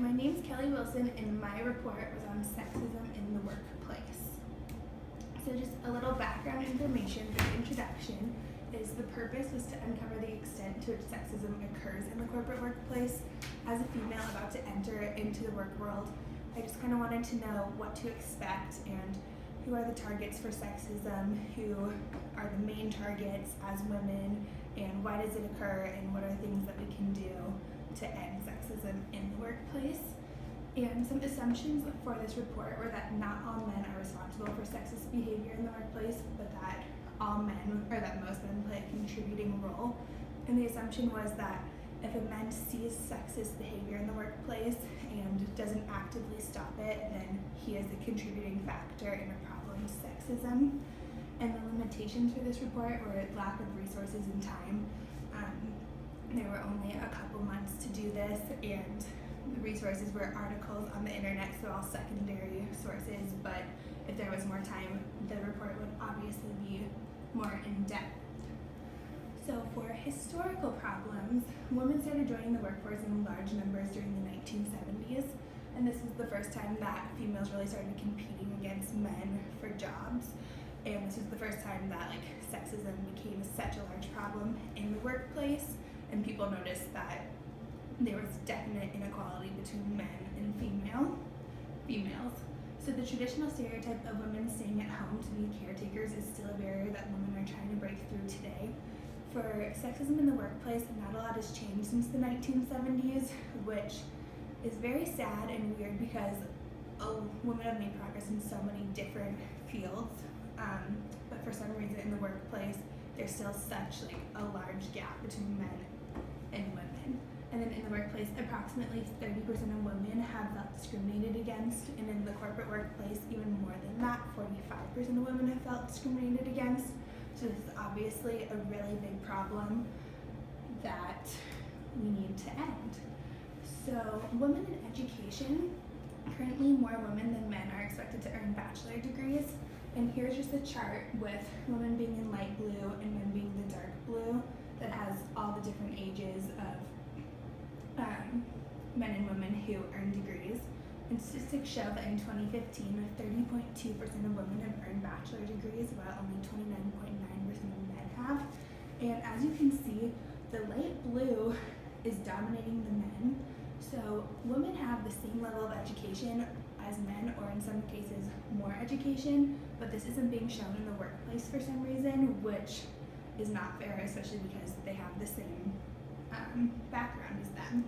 my name's Kelly Wilson, and my report was on sexism in the workplace. So just a little background information for the introduction is the purpose was to uncover the extent to which sexism occurs in the corporate workplace. As a female about to enter into the work world, I just kind of wanted to know what to expect and who are the targets for sexism, who are the main targets as women, and why does it occur, and what are things that we can do to end sexism in the workplace. And some assumptions for this report were that not all men are responsible for sexist behavior in the workplace, but that all men, or that most men, play a contributing role. And the assumption was that if a man sees sexist behavior in the workplace and doesn't actively stop it, then he is a contributing factor in a problem of sexism. And the limitations for this report were lack of resources and time. There were only a couple months to do this, and the resources were articles on the internet, so all secondary sources, but if there was more time, the report would obviously be more in-depth. So for historical problems, women started joining the workforce in large numbers during the 1970s, and this was the first time that females really started competing against men for jobs. And this was the first time that sexism became such a large problem in the workplace, and people noticed that there was definite inequality between men and females. So the traditional stereotype of women staying at home to be caretakers is still a barrier that women are trying to break through today. For sexism in the workplace, not a lot has changed since the 1970s, which is very sad and weird because women have made progress in so many different fields, but for some reason in the workplace, there's still such a large gap between men and women. And then in the workplace, approximately 30% of women have felt discriminated against, and in the corporate workplace, even more than that, 45% of women have felt discriminated against. So this is obviously a really big problem that we need to end. So women in education, currently more women than men are expected to earn bachelor degrees. And here's just a chart with women being in light blue and men being the dark blue that has all the different ages of men and women who earn degrees. And statistics show that in 2015, 30.2% of women have earned bachelor degrees, while only 29.9% of men have. And as you can see, the light blue is dominating the men. So women have the same level of education as men, or in some cases more education, but this isn't being shown in the workplace for some reason, which is not fair, especially because they have the same background as them.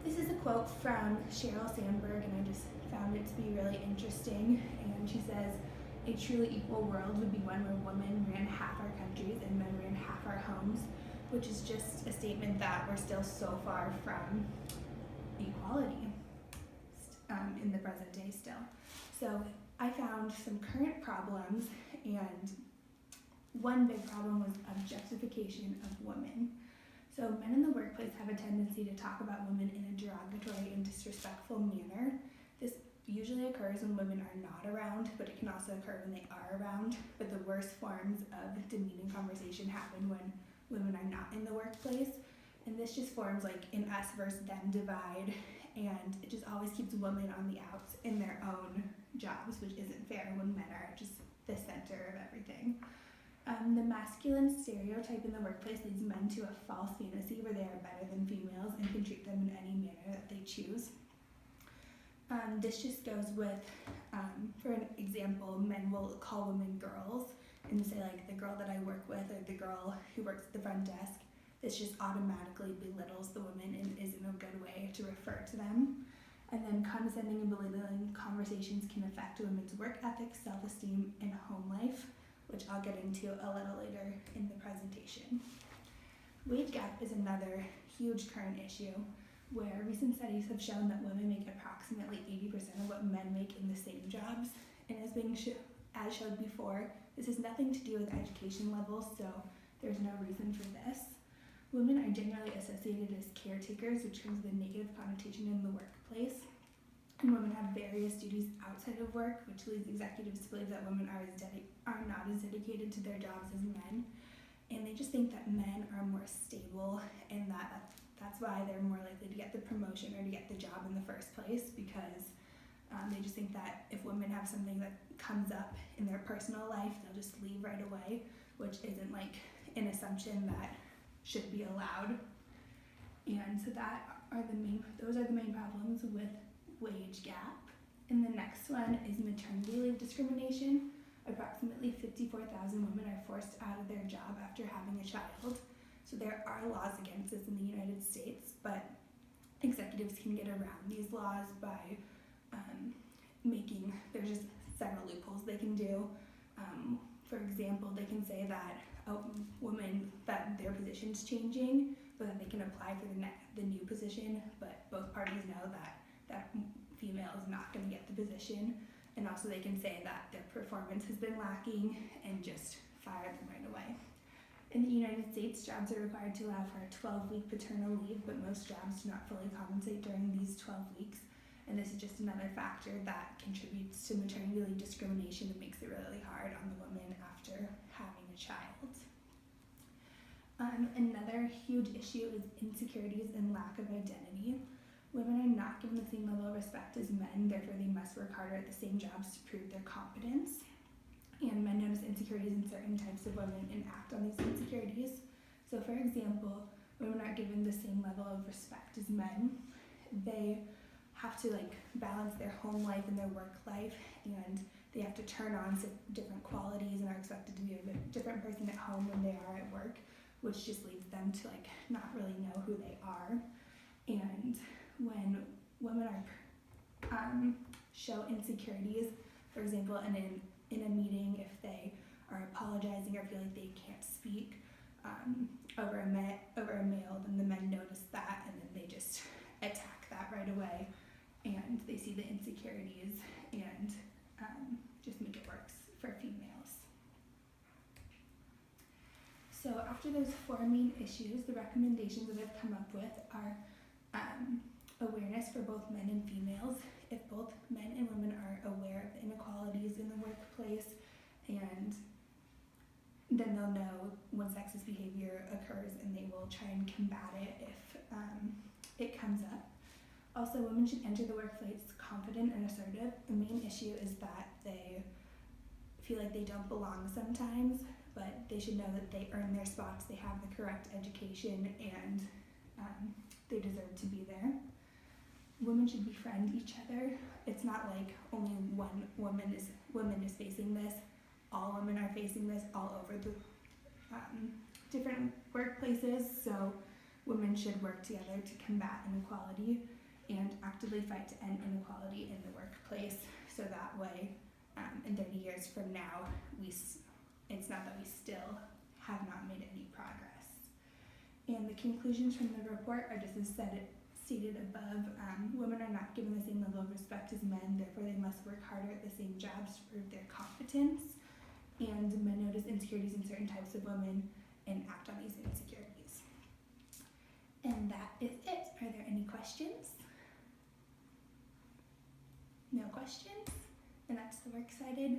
This is a quote from Sheryl Sandberg, and I just found it to be really interesting. And she says, "A truly equal world would be one where women ran half our countries and men ran half our homes," which is just a statement that we're still so far from equality in the present day still. So I found some current problems, and one big problem was objectification of women. So men in the workplace have a tendency to talk about women in a derogatory and disrespectful manner. This usually occurs when women are not around, but it can also occur when they are around. But the worst forms of demeaning conversation happen when women are not in the workplace. And this just forms an us versus them divide, and it just always keeps women on the outs in their own jobs, which isn't fair when men are just the center of everything. The masculine stereotype in the workplace leads men to a false fantasy where they are better than females and can treat them in any manner that they choose. This just goes with, for an example, men will call women girls and say the girl that I work with or the girl who works at the front desk. This just automatically belittles the women and isn't a good way to refer to them. And then condescending and belittling conversations can affect women's work ethic, self-esteem, and home life, which I'll get into a little later in the presentation. Wage gap is another huge current issue, where recent studies have shown that women make approximately 80% of what men make in the same jobs. And as showed before, this has nothing to do with education levels, so there's no reason for this. Women are generally associated as caretakers, which comes with a negative connotation in the workplace. And women have various duties outside of work, which leads executives to believe that women are not as dedicated to their jobs as men. And they just think that men are more stable and that that's why they're more likely to get the promotion or to get the job in the first place, because they just think that if women have something that comes up in their personal life, they'll just leave right away, which isn't like an assumption that should be allowed. And so those are the main problems with wage gap. And the next one is maternity leave discrimination. Approximately 54,000 women are forced out of their job after having a child. So there are laws against this in the United States, but executives can get around these laws by there's just several loopholes they can do. For example, they can say that that their position's changing, but that they can apply for the new position, but both parties know that female is not going to get the position, and also they can say that their performance has been lacking and just fire them right away. In the United States, jobs are required to allow for a 12-week paternal leave, but most jobs do not fully compensate during these 12 weeks. And this is just another factor that contributes to maternity leave discrimination and makes it really hard on the woman after having a child. Another huge issue is insecurities and lack of identity. Women are not given the same level of respect as men, therefore they must work harder at the same jobs to prove their competence. And men notice insecurities in certain types of women and act on these insecurities. So for example, women aren't given the same level of respect as men. They have to balance their home life and their work life, and they have to turn on different qualities and are expected to be a different person at home when they are at work, which just leads them to not really know who they are. And when women show insecurities, for example, in a meeting, if they are apologizing or feel like they can't speak over a male, then the men notice that, and then they just attack that right away, and they see the insecurities and just make it worse for females. So after those 4 main issues, the recommendations that I've come up with are awareness for both men and females. If both men and women are aware of the inequalities in the workplace, and then they'll know when sexist behavior occurs, and they will try and combat it if it comes up. Also, women should enter the workplace confident and assertive. The main issue is that they feel like they don't belong sometimes, but they should know that they earn their spots, they have the correct education, and they deserve to be there. Women should befriend each other. It's not like only one woman is facing this. All women are facing this all over the different workplaces, so women should work together to combat inequality and actively fight to end inequality in the workplace, so that way in 30 years from now, it's not that we still have not made any progress. And the conclusions from the report are just as stated above. Women are not given the same level of respect as men, therefore they must work harder at the same jobs to prove their competence. And men notice insecurities in certain types of women and act on these insecurities. And that is it. Are there any questions? No questions? And that's the works cited.